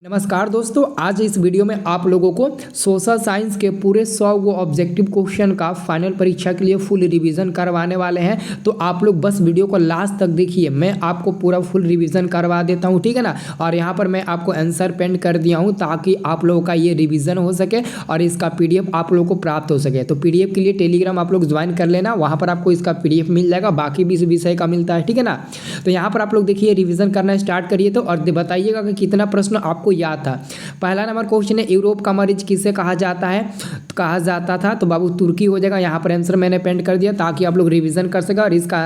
नमस्कार दोस्तों, आज इस वीडियो में आप लोगों को सोशल साइंस के पूरे 100 गो ऑब्जेक्टिव क्वेश्चन का फाइनल परीक्षा के लिए फुल रिवीजन करवाने वाले हैं। तो आप लोग बस वीडियो को लास्ट तक देखिए, मैं आपको पूरा फुल रिवीजन करवा देता हूं, ठीक है ना। और यहाँ पर मैं आपको आंसर पेंड कर दिया हूँ ताकि आप लोगों का ये रिवीजन हो सके और इसका PDF आप लोगों को प्राप्त हो सके। तो PDF के लिए टेलीग्राम आप लोग ज्वाइन कर लेना, वहाँ पर आपको इसका PDF मिल जाएगा, बाकी भी इस विषय का मिलता है, ठीक है ना। तो यहाँ पर आप लोग देखिए रिवीजन करना स्टार्ट करिए तो, और बताइएगा कि कितना प्रश्न आपको याद था। पहला नंबर क्वेश्चन है, यूरोप का मरीज किसे कहा जाता था। तो बाबू तुर्की हो जाएगा। यहाँ पर आंसर मैंने पेंड कर दिया ताकि आप लोग रिवीजन कर सके और इसका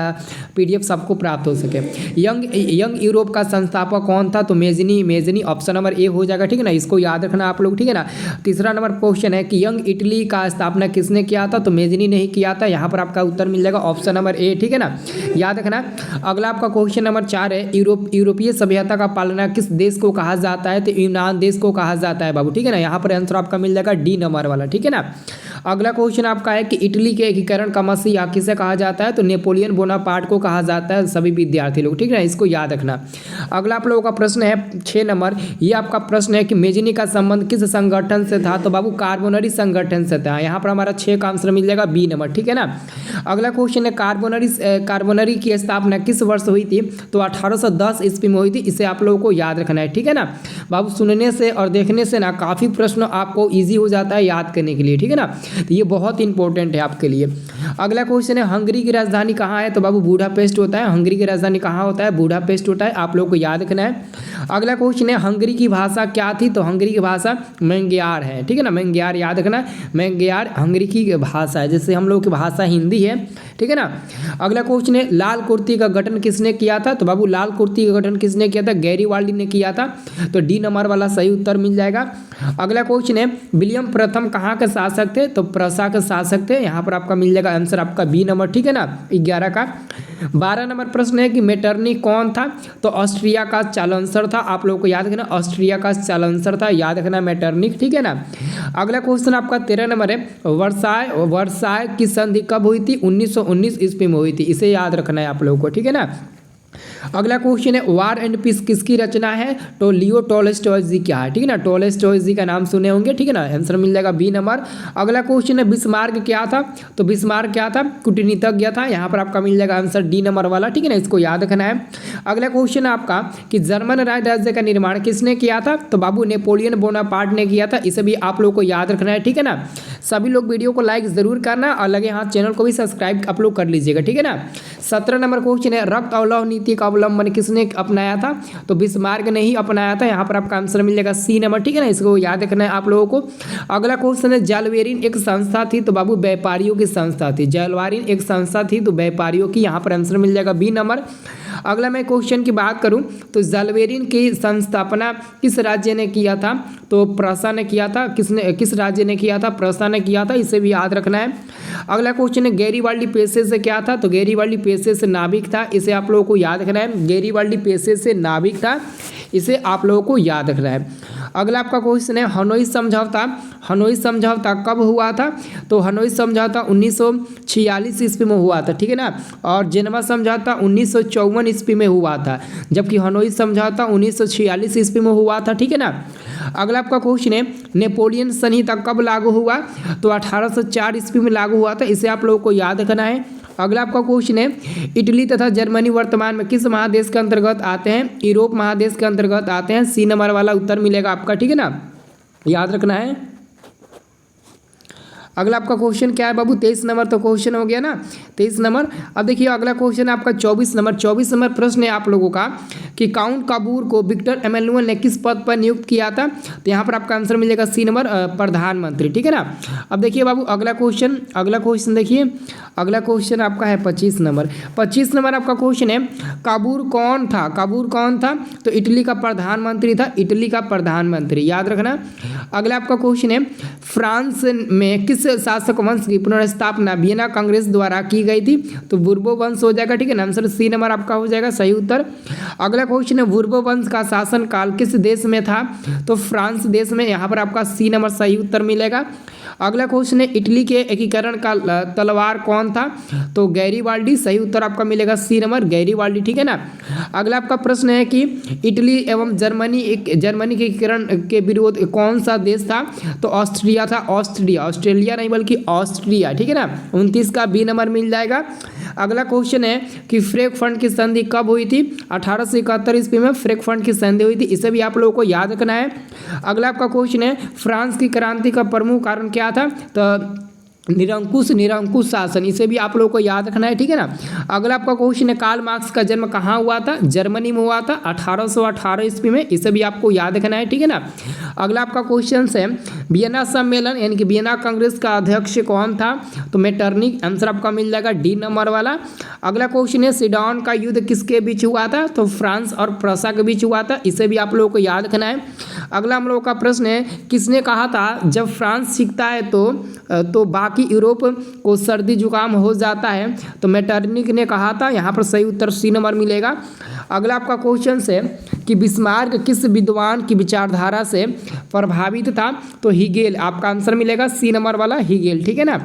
PDF सबको प्राप्त हो सके। यंग यूरोप का संस्थापक कौन था। तो मेजनी ऑप्शन नंबर ए हो जाएगा, ठीक है ना। इसको याद रखना आप लोग, ठीक है ना। तीसरा नंबर क्वेश्चन है कि यंग इटली का स्थापना किसने किया था। तो मेजनी नहीं किया था। यहाँ पर आपका उत्तर मिल जाएगा ऑप्शन नंबर ए, ठीक है ना, याद रखना। अगला आपका क्वेश्चन नंबर 4 है, यूरोपीय सभ्यता का पालना किस देश को कहा जाता है। तो यूनान देश को कहा जाता है बाबू, ठीक है ना। यहाँ पर आंसर आपका मिल जाएगा डी नंबर वाला, ठीक है ना। अगला क्वेश्चन आपका है कि इटली के एकीकरण का मसीहा किसे कहा जाता है। तो नेपोलियन बोनापार्ट को कहा जाता है, सभी विद्यार्थी लोग, ठीक है ना, इसको याद रखना। अगला आप लोगों का प्रश्न है 6 नंबर, ये आपका प्रश्न है कि मेजनी का संबंध किस संगठन से था। तो बाबू कार्बोनरी संगठन से था। यहाँ पर हमारा 6 का आंसर मिल जाएगा बी नंबर, ठीक है ना। अगला क्वेश्चन है कार्बोनरी की स्थापना किस वर्ष हुई थी। तो 1810 ईस्वी में हुई थी। इसे आप लोगों को याद रखना है, ठीक है ना। बाबू सुनने से और देखने से ना काफ़ी प्रश्न आपको ईजी हो जाता है याद करने के लिए, ठीक है ना। तो ये बहुत इंपॉर्टेंट है आपके लिए। अगला क्वेश्चन है, हंगरी की राजधानी कहाँ है। तो बाबू बुडापेस्ट होता है। हंगरी की राजधानी कहाँ होता है, बुडापेस्ट होता है, आप लोग को याद रखना है। अगला क्वेश्चन है, हंगरी की भाषा क्या थी। तो हंगरी की भाषा मैंग्यार है, ठीक है ना, मैंग्यार याद रखना। मैंग्यार हंगरी की भाषा है, जैसे हम लोग की भाषा हिंदी है, ठीक है ना। अगला क्वेश्चन है, लाल कुर्ती का गठन किसने किया था। तो बाबू लाल कुर्ती का गठन किसने किया था, गैरीवाल्डी ने किया था। तो डी नंबर वाला सही उत्तर मिल जाएगा। अगला क्वेश्चन है, विलियम प्रथम कहाँ के शासक थे। तो प्रसा के शासक थे। यहाँ पर आपका मिल जाएगा आंसर आपका बी नंबर, ठीक है ना, 11 का। 12 नंबर प्रश्न है कि मेटरनी कौन था। तो ऑस्ट्रिया का चांसलर था। आप लोगों को याद रखना, ऑस्ट्रिया का चांसलर था, याद रखना मेटरनिक, ठीक है ना। अगला क्वेश्चन आपका 13 नंबर है, वर्साय की संधि कब हुई थी। 1919 ईस्वी में हुई थी। इसे याद रखना है आप लोगों को, ठीक है ना। अगला क्वेश्चन है, वार एंड पीस किसकी रचना है। तो लियो टॉलस्टॉय जी क्या है, ठीक है ना, टॉलस्टॉय जी का नाम सुने होंगे, ठीक है ना, आंसर मिल जाएगा बी नंबर। अगला क्वेश्चन है, बिस्मार्क क्या था। तो बिस्मार्क क्या था, कूटनीतिज्ञ था। यहाँ पर आपका मिल जाएगा आंसर डी नंबर वाला, ठीक है ना, इसको याद रखना है। अगला क्वेश्चन है आपका कि जर्मन राज्य का निर्माण किसने किया था। तो बाबू नेपोलियन बोनापार्ट ने किया था। इसे भी आप लोग को याद रखना है, ठीक है ना। सभी लोग वीडियो को लाइक जरूर करना और लगे हाथ चैनल को भी सब्सक्राइब आप लोग कर लीजिएगा, ठीक है ना। 17 नंबर क्वेश्चन है, रक्त और लौह नीति का अवलंबन किसने अपनाया था। तो बिस्मार्क ने ही अपनाया था। यहाँ पर आपका आंसर मिल जाएगा सी नंबर, ठीक है ना, इसको याद रखना है आप लोगों को। अगला क्वेश्चन है, जलवेरिन एक संस्था थी। तो बाबू व्यापारियों की संस्था थी। जलवेरिन एक संस्था थी तो व्यापारियों की। यहाँ पर आंसर मिल जाएगा बी नंबर। अगला मैं क्वेश्चन की बात करूं तो जलवेरिन की संस्थापना किस राज्य ने किया था। तो प्रसा ने किया था। किस राज्य ने किया था, प्रसा ने किया था, इसे भी याद रखना है। अगला क्वेश्चन है, गैरीवाल्डी पेशे से क्या था। तो गैरीवाल्डी पेशे से नाविक था। इसे आप लोगों को याद रखना है, गैरीवाल्डी पेशे से नाविक था, इसे आप लोगों को याद रखना है। अगला आपका क्वेश्चन है, हनोई समझौता कब हुआ था। तो हनोई समझौता 1946 ईस्वी में हुआ था, ठीक है ना। और जेनेवा समझौता 1954 ईस्वी में हुआ था, जबकि हनोई समझौता 1946 ईस्वी में हुआ था, ठीक है ना। अगला आपका क्वेश्चन है, नेपोलियन संहिता कब लागू हुआ। तो 1804 ईस्वी में लागू हुआ था, इसे आप लोगों को याद रखना है। अगला आपका क्वेश्चन है, इटली तथा जर्मनी वर्तमान में किस महादेश के अंतर्गत आते हैं। यूरोप महादेश के अंतर्गत आते हैं। सी नंबर वाला उत्तर मिलेगा आपका, ठीक है ना, याद रखना है। अगला आपका क्वेश्चन क्या है बाबू, 23 नंबर तो क्वेश्चन हो गया ना, 23 नंबर। अब देखिए अगला क्वेश्चन है आपका 24 नंबर प्रश्न है आप लोगों का कि काउंट काबूर को विक्टर एमेनुअल ने किस पद पर नियुक्त किया था। तो यहाँ पर आपका आंसर मिलेगा सी नंबर, प्रधानमंत्री, ठीक है ना। अब देखिए बाबू अगला क्वेश्चन देखिए, अगला क्वेश्चन आपका है 25 नंबर आपका क्वेश्चन है, काबूर कौन था। तो इटली का प्रधानमंत्री था, इटली का प्रधानमंत्री, याद रखना। अगला आपका क्वेश्चन है, फ्रांस में किस शासक वंश की पुनर्स्थापना वियना कांग्रेस द्वारा की गई थी? तो बुर्बो वंश हो जाएगा, ठीक है ना। आंसर सी नंबर आपका हो जाएगा सही उत्तर। अगला क्वेश्चन है बुर्बो वंश का शासन काल किस देश में था? तो फ्रांस देश में, यहाँ पर आपका सी नंबर सही उत्तर मिलेगा। अगला क्वेश्चन है इटली के एकीकरण का तलवार कौन था? तो गैरीबाल्डी, सही उत्तर आपका मिलेगा सी नंबर गैरीबाल्डी, ठीक है ना। अगला आपका प्रश्न है कि इटली एवं जर्मनी के एकीकरण के विरोध कौन सा देश था? तो ऑस्ट्रिया था, ऑस्ट्रेलिया नहीं बल्कि ऑस्ट्रिया, ठीक है ना। 29 का बी नंबर मिल जाएगा। अगला क्वेश्चन है कि फ्रैंकफर्ट की संधि कब हुई थी? 1871 ईस्वी में फ्रैंकफर्ट की संधि हुई थी, इसे भी आप लोगों को याद रखना है। अगला आपका क्वेश्चन है फ्रांस की क्रांति का प्रमुख कारण क्या था? तो निरंकुश शासन, इसे भी आप लोगों को याद रखना है, ठीक है ना। अगला आपका क्वेश्चन है कार्ल मार्क्स का जन्म कहाँ हुआ था? जर्मनी में हुआ था 1818 ईस्वी में, इसे भी आपको याद रखना है, ठीक है ना। अगला आपका क्वेश्चन है वियना सम्मेलन यानी कि वियना कांग्रेस का अध्यक्ष कौन था? तो मेटरनिक, आंसर आपका मिल जाएगा डी नंबर वाला। अगला क्वेश्चन है सीडन का युद्ध किसके बीच हुआ था? तो फ्रांस और प्रूसिया के बीच हुआ था, इसे भी आप लोगों को याद रखना है। अगला हम लोगों का प्रश्न है किसने कहा था जब फ्रांस सीखता है तो बाकी यूरोप को सर्दी जुकाम हो जाता है? तो मेटरनिक ने कहा था, यहाँ पर सही उत्तर सी नंबर मिलेगा। अगला आपका क्वेश्चन है कि बिस्मार्क किस विद्वान की विचारधारा से प्रभावित था? तो हीगेल, आपका आंसर मिलेगा सी नंबर वाला हीगेल, ठीक है ना।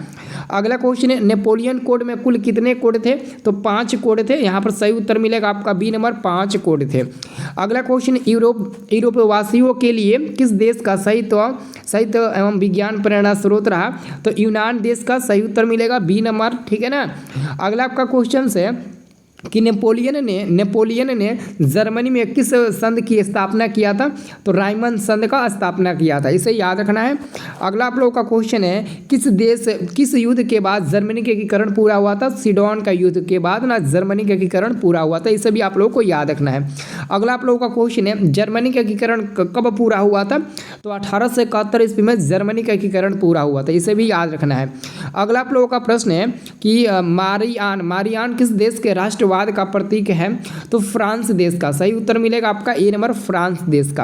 अगला क्वेश्चन है नेपोलियन कोड में कुल कितने कोड थे? तो 5 कोड थे, यहाँ पर सही उत्तर मिलेगा आपका बी नंबर 5 कोड थे। अगला क्वेश्चन यूरोप वासियों के लिए किस देश का साहित्य एवं विज्ञान प्रेरणा स्रोत रहा? तो यूनान देश का सही उत्तर मिलेगा बी नंबर, ठीक है ना। अगला आपका क्वेश्चन है कि नेपोलियन ने जर्मनी में किस संघ की स्थापना किया था? तो राइमंड संघ का स्थापना किया था, इसे याद रखना है। अगला आप लोगों का क्वेश्चन है किस युद्ध के बाद जर्मनी का एकीकरण पूरा हुआ था? सीडन का युद्ध के बाद ना जर्मनी का एकीकरण पूरा हुआ था, इसे भी आप लोगों को याद रखना है। अगला आप लोगों का क्वेश्चन है जर्मनी का एकीकरण कब पूरा हुआ था? तो 1871 ईस्वी में जर्मनी का एकीकरण पूरा हुआ था, इसे भी याद रखना है। अगला आप लोगों का प्रश्न है कि मारियान किस देश के राष्ट्रवाद का प्रतीक है? तो फ्रांस देश का, सही उत्तर मिलेगा आपका ए नंबर फ्रांस देश का।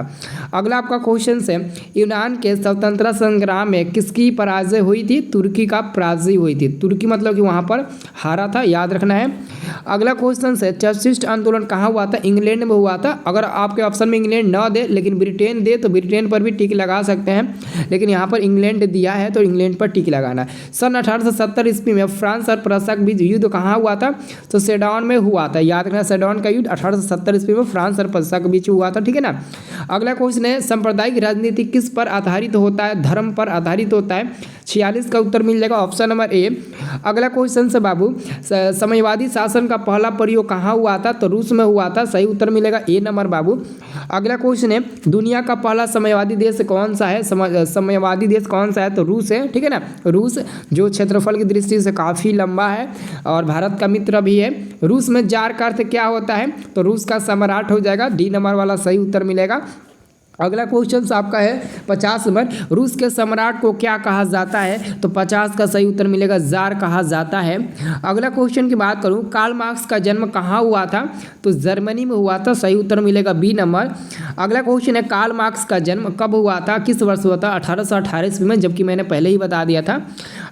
अगला आपका क्वेश्चन है यूनान के स्वतंत्रता संग्राम में किसकी पराजय हुई थी? तुर्की का पराजय हुई थी, तुर्की मतलब कि वहां पर हारा था, याद रखना है। अगला क्वेश्चन है चर्चिस्ट आंदोलन कहाँ हुआ था? इंग्लैंड में हुआ था। अगर आपके ऑप्शन में इंग्लैंड न दे लेकिन ब्रिटेन दे तो ब्रिटेन पर भी टिक लगा सकते हैं, लेकिन यहाँ पर इंग्लैंड दिया है तो इंग्लैंड पर टिक लगाना। सन 1870 ईस्वी में फ्रांस और प्रूसिया के बीच युद्ध कहाँ हुआ था? तो सेडन में हुआ था, याद रखना। सेडन का युद्ध 1870 ईस्वी में फ्रांस और प्रूसिया के बीच हुआ था, ठीक है ना। अगला क्वेश्चन है सांप्रदायिक राजनीति किस पर आधारित होता है? धर्म पर आधारित होता है, 46 का उत्तर मिल जाएगा ऑप्शन नंबर ए। अगला क्वेश्चन से बाबू साम्यवादी शासन का पहला प्रयोग कहाँ हुआ था? तो रूस में हुआ था, सही उत्तर मिलेगा ए नंबर बाबू। अगला क्वेश्चन है दुनिया का पहला साम्यवादी देश कौन सा है? साम्यवादी देश कौन सा है? तो रूस है, ठीक है ना। रूस जो क्षेत्रफल की दृष्टि से काफ़ी लंबा है और भारत का मित्र भी है। रूस में जार का अर्थ क्या होता है? तो रूस का सम्राट हो जाएगा, डी नंबर वाला सही उत्तर मिलेगा। अगला क्वेश्चन आपका है 50 नंबर, रूस के सम्राट को क्या कहा जाता है? तो 50 का सही उत्तर मिलेगा जार कहा जाता है। अगला क्वेश्चन की बात करूं कार्ल मार्क्स का जन्म कहाँ हुआ था? तो जर्मनी में हुआ था, सही उत्तर मिलेगा बी नंबर। अगला क्वेश्चन है कार्ल मार्क्स का जन्म कब हुआ था, किस वर्ष हुआ था? 1818 ईस्वी में, जबकि मैंने पहले ही बता दिया था।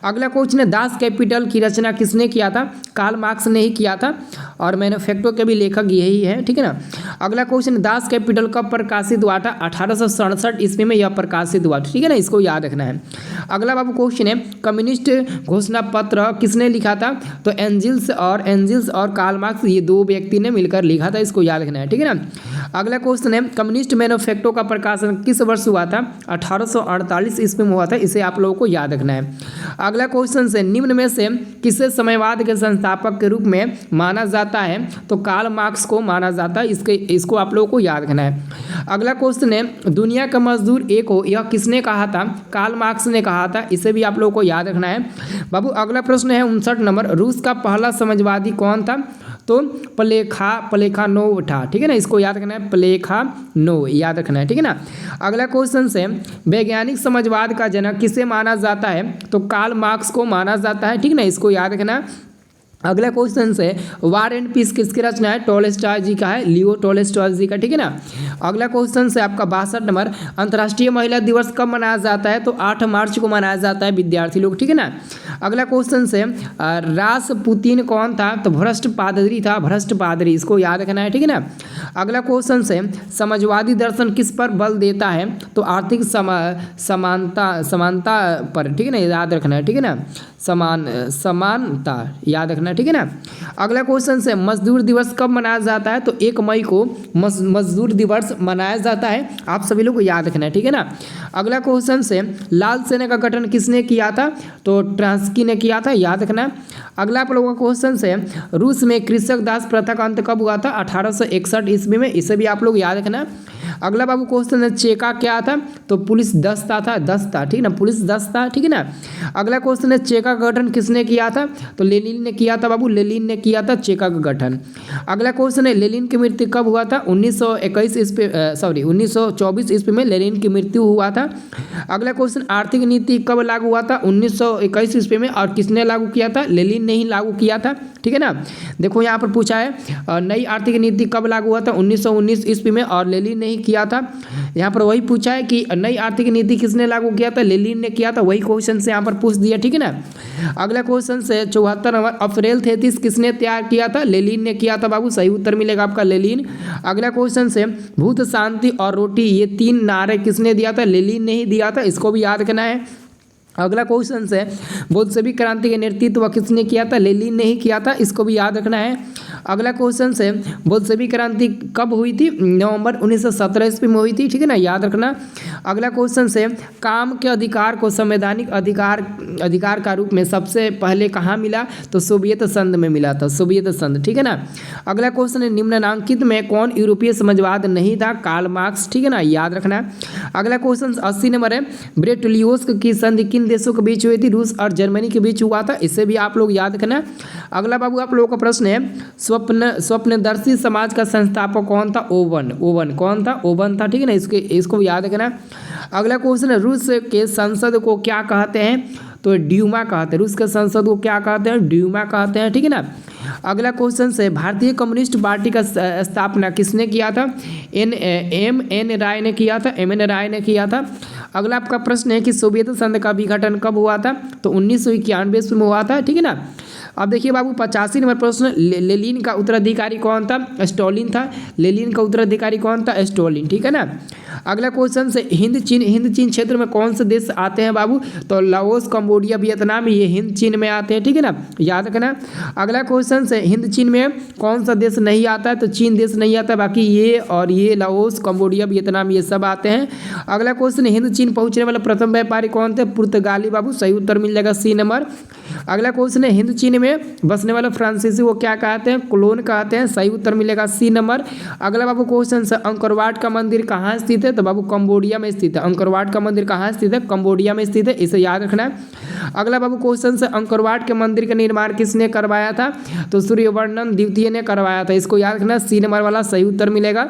अगला क्वेश्चन है दास कैपिटल की रचना किसने किया था? कार्ल मार्क्स ने ही किया था और मैन्युफैक्चर के भी लेखक यही है, ठीक है ना। अगला क्वेश्चन दास कैपिटल कब प्रकाशित हुआ था? 1867 ईस्वी में यह प्रकाशित हुआ, ठीक है ना, इसको याद रखना है। अगला बाबू क्वेश्चन है कम्युनिस्ट घोषणा पत्र किसने लिखा था? तो एंजिल्स और कार्ल मार्क्स, ये दो व्यक्ति ने मिलकर लिखा था, इसको याद रखना है, ठीक है ना। अगला क्वेश्चन है कम्युनिस्ट मैन्युफैक्चर का प्रकाशन किस वर्ष हुआ था? 1848 ईस्वी में हुआ था, इसे आप लोगों को याद रखना है। अगला क्वेश्चन से निम्न में से किसे साम्यवाद के संस्थापक के रूप में माना जाता है? तो कार्ल मार्क्स को माना जाता है, इसको आप लोगों को याद रखना है। अगला क्वेश्चन है दुनिया का मजदूर एक हो, यह किसने कहा था? कार्ल मार्क्स ने कहा था, इसे भी आप लोगों को याद रखना है बाबू। अगला प्रश्न है 59 नंबर, रूस का पहला समाजवादी कौन था? तो प्लेखानोव था, ठीक है ना, इसको याद रखना है, प्लेखानोव याद रखना है, ठीक है ना। अगला क्वेश्चन से वैज्ञानिक समाजवाद का जनक किसे माना जाता है? तो कार्ल मार्क्स को माना जाता है, ठीक है ना, इसको याद रखना। अगला क्वेश्चन से वार एंड पीस किसकी रचना है? टॉलस्टॉय जी का है, लियो टॉलस्टॉय जी का, ठीक है ना। अगला क्वेश्चन से आपका 62 नंबर, अंतर्राष्ट्रीय महिला दिवस कब मनाया जाता है? तो 8 मार्च को मनाया जाता है विद्यार्थी लोग, ठीक है ना। अगला क्वेश्चन से रासपुतीन कौन था? तो भ्रष्ट पादरी था, भ्रष्ट पादरी, इसको याद रखना है, ठीक है ना। अगला क्वेश्चन से समाजवादी दर्शन किस पर बल देता है? तो आर्थिक समानता पर, ठीक है ना, याद रखना है, ठीक है ना, समानता याद रखना, ठीक है ना। अगला क्वेश्चन से मजदूर दिवस कब मनाया जाता है? तो 1 मई को मजदूर दिवस मनाया जाता है, आप सभी लोग को याद रखना है, ठीक है ना। अगला क्वेश्चन से लाल सेना का गठन किसने किया था? तो ट्रांस्की ने किया था, याद रखना। अगला आप लोगों का क्वेश्चन से रूस में कृषक दास प्रथा का अंत कब हुआ था? 1861 ईस्वी में, इसे भी आप लोग याद रखना। अगला बाबू क्वेश्चन है चेका क्या था? तो पुलिस दस्ता था, दस्ता, ठीक ना, पुलिस दस्ता, ठीक है ना। अगला क्वेश्चन है चेका का गठन किसने किया था? तो लेनिन ने किया था बाबू, लेनिन ने किया था चेका का गठन। अगला क्वेश्चन है लेनिन की मृत्यु कब हुआ था? 1924 ईस्वी में लेनिन की मृत्यु हुआ था। अगला क्वेश्चन आर्थिक नीति कब लागू हुआ था? 1921 ईस्वी में, और किसने लागू किया था? लेनिन ने ही लागू किया था, ठीक है ना। देखो यहाँ पर पूछा है नई आर्थिक नीति कब लागू हुआ था? 1919 ईस्वी में, और लेनिन ने ही किया था। यहाँ पर वही पूछा है कि नई आर्थिक नीति किसने लागू किया था? लेनिन ने किया था, वही क्वेश्चन से यहाँ पर पूछ दिया, ठीक है ना। अगला क्वेश्चन से 74 नंबर, अप्रैल 33 किसने तैयार किया था? लेनिन ने किया था बाबू, सही उत्तर मिलेगा आपका लेनिन। अगला क्वेश्चन से भूत, शांति और रोटी, ये 3 नारे किसने दिया था? लेनिन ने ही दिया था, इसको भी याद रखना है। अगला क्वेश्चन से बोल्शेविक क्रांति का नेतृत्व किसने किया था? लेनिन ने ही किया था, इसको भी याद रखना है। अगला क्वेश्चन से बोल्शेविक क्रांति कब हुई थी? नवंबर 1917 ईस्वी में हुई थी, ठीक है ना, याद रखना। अगला क्वेश्चन से काम के अधिकार को संवैधानिक अधिकार का रूप में सबसे पहले कहाँ मिला? तो सोवियत संघ में मिला था, सोवियत संघ, ठीक है ना। अगला क्वेश्चन है निम्नलिखित में कौन यूरोपीय समाजवाद नहीं था? कार्ल मार्क्स, ठीक है ना, याद रखना। अगला क्वेश्चन 80 नंबर है, ब्रेट-लियोज की संधि किन देशों के बीच हुई थी? रूस और जर्मनी के बीच हुआ था, इसे भी आप लोग याद रखना। अगला बाबू आप लोगों का प्रश्न है स्वप्नदर्शी समाज का संस्थापक कौन था? ओवन कौन था? ओवन था, ठीक है ना, इसको याद रखना। अगला क्वेश्चन है रूस के संसद को क्या कहते हैं? तो ड्यूमा कहते हैं, रूस के संसद को क्या कहते हैं? ड्यूमा कहते हैं, ठीक है ना। अगला क्वेश्चन से भारतीय कम्युनिस्ट पार्टी का स्थापना किसने किया था? एम.एन. राय ने किया था, एम.एन. राय ने किया था। अगला आपका प्रश्न है कि सोवियत संघ का विघटन कब हुआ था? तो 1991 ईस्वी में हुआ था, ठीक है ना। अब देखिए बाबू 85 नंबर प्रश्न, लेनिन का उत्तराधिकारी कौन था? स्टालिन था, लेनिन का उत्तराधिकारी कौन था? स्टालिन, ठीक है ना। अगला क्वेश्चन से हिंद चीन क्षेत्र में कौन से देश आते हैं बाबू? तो लाओस, कंबोडिया, वियतनाम, ये हिंद चीन में आते हैं, ठीक है ना, याद रखना। अगला क्वेश्चन से हिंद चीन में कौन सा देश नहीं आता है? तो चीन देश नहीं आता, बाकी ये और ये लाओस, कंबोडिया, वियतनाम, ये सब आते हैं। अगला क्वेश्चन हिंद चीन पहुंचने वाला प्रथम व्यापारी कौन थे? पुर्तगाली बाबू, सही उत्तर मिल जाएगा सी नंबर। अगला क्वेश्चन है हिंद चीन में बसने वाला फ्रांसीसी को क्या कहते हैं? क्लोन कहते हैं, सही उत्तर मिलेगा सी नंबर। अगला बाबू क्वेश्चन है अंकोरवाट का मंदिर कहाँ स्थित है? तो बाबू कंबोडिया में स्थित है। अंकोरवाट का मंदिर कहाँ स्थित है? कंबोडिया में स्थित है, इसे याद रखना है। अगला बाबू क्वेश्चन है अंकोरवाट के मंदिर का निर्माण किसने करवाया था? तो सूर्यवर्मन द्वितीय ने करवाया था, इसको याद रखना, सी नंबर वाला सही उत्तर मिलेगा।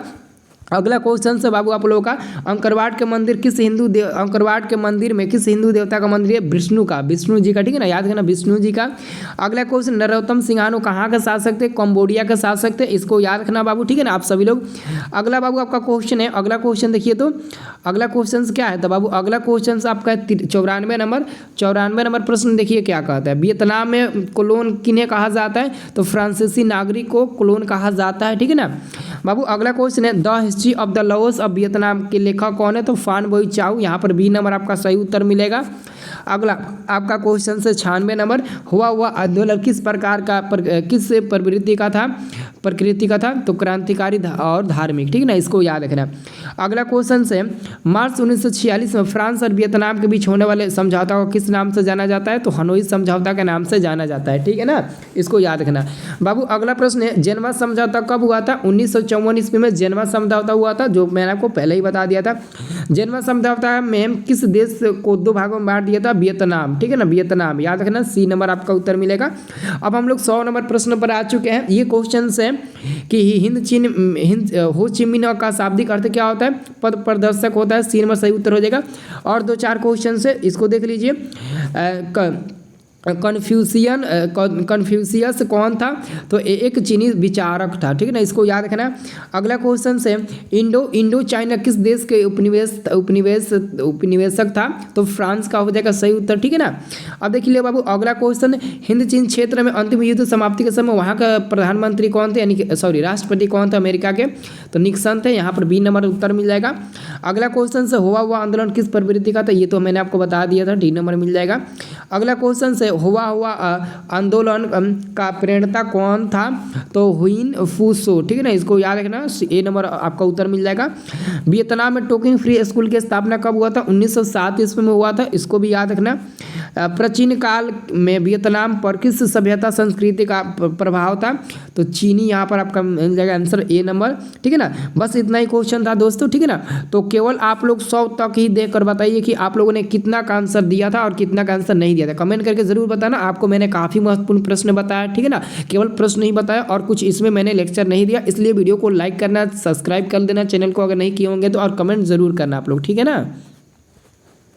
अगला क्वेश्चन से बाबू आप लोगों का अंकोरवाट के मंदिर अंकोरवाट के मंदिर में किस हिंदू देवता का मंदिर है? विष्णु जी का, ठीक है ना, याद रखना, विष्णु जी का। अगला क्वेश्चन नरोत्तम सिंहानो कहाँ के शासक थे? कंबोडिया के शासक थे, इसको याद रखना बाबू, ठीक है ना, आप सभी लोग। अगला बाबू आपका क्वेश्चन है, अगला क्वेश्चन देखिए, तो अगला क्वेश्चन क्या है? तो बाबू अगला क्वेश्चन आपका 94 नंबर प्रश्न देखिए क्या कहता है, वियतनाम में क्लोन किन्हें कहा जाता है? तो फ्रांसीसी नागरिक को क्लोन कहा जाता है, ठीक है ना बाबू। अगला क्वेश्चन है the history of the Laos of Vietnam के लेखक कौन है? तो फान बोई चाउ, यहाँ पर बी नंबर आपका सही उत्तर मिलेगा। अगला आपका क्वेश्चन से 96 नंबर, हुआ आंदोलन किस प्रकार का किस प्रवृत्ति का था? प्रकृति का था, तो क्रांतिकारी और धार्मिक, ठीक है ना, इसको याद रखना। अगला क्वेश्चन से मार्च 1946 में फ्रांस और वियतनाम के बीच होने वाले समझौता को किस नाम से जाना जाता है? तो हनोई समझौता के नाम से जाना जाता है, ठीक है ना, इसको याद रखना बाबू। अगला प्रश्न है जेनेवा समझौता कब हुआ था? 1954 ईस्वी में जेनेवा समझौता हुआ था, जो मैंने आपको पहले ही बता दिया था। जेनेवा समझौता में किस देश को 2 भागों में बांट दिया था? वियतनाम, ठीक है ना, वियतनाम, याद रखना, सी नंबर आपका उत्तर मिलेगा। अब हम लोग 100 नंबर प्रश्न पर आ चुके हैं। ये क्वेश्चन है कि हो ची मिन्ह का शाब्दिक अर्थ क्या होता है? पद प्रदर्शक होता है, सी नंबर सही उत्तर हो जाएगा। और 2-4 क्वेश्चन है, इसको देख लीजिए। कन्फ्यूशियस कौन था? तो एक चीनी विचारक था, ठीक है ना, इसको याद रखना। अगला क्वेश्चन से इंडो चाइना किस देश के उपनिवेशक था? तो फ्रांस का हो जाएगा सही उत्तर, ठीक है ना। अब देख लियो बाबू अगला क्वेश्चन, हिंद चीन क्षेत्र में अंतिम युद्ध समाप्ति के समय वहाँ का प्रधानमंत्री कौन थे, यानी कि सॉरी राष्ट्रपति कौन थे अमेरिका के? तो निक्सन थे, यहाँ पर बी नंबर उत्तर मिल जाएगा। अगला क्वेश्चन से हुआ आंदोलन किस प्रवृत्ति का था? ये तो मैंने आपको बता दिया था, डी नंबर मिल जाएगा। अगला क्वेश्चन से हुआ आंदोलन का प्रेरणता कौन था? तो हुइन फूसो, ठीक है ना, इसको याद रखना, ए नंबर आपका उत्तर मिल जाएगा। वियतनाम में टोकिंग फ्री स्कूल की स्थापना कब हुआ था? 1907 ईस्वी में हुआ था, इसको भी याद रखना। प्राचीन काल में वियतनाम पर किस सभ्यता संस्कृति का प्रभाव था? तो चीनी, यहाँ पर आपका मिल जाएगा आंसर ए नंबर, ठीक है ना। बस इतना ही क्वेश्चन था दोस्तों, ठीक है ना। तो केवल आप लोग 100 तक ही देखकर बताइए कि आप लोगों ने कितना का आंसर दिया था और कितना का आंसर नहीं दिया था, कमेंट करके जरूर बताना। आपको मैंने काफ़ी महत्वपूर्ण प्रश्न बताया, ठीक है ना, केवल प्रश्न नहीं बताया और कुछ इसमें मैंने लेक्चर नहीं दिया, इसलिए वीडियो को लाइक करना, सब्सक्राइब कर देना चैनल को अगर नहीं किए होंगे तो, और कमेंट जरूर करना आप लोग, ठीक है ना।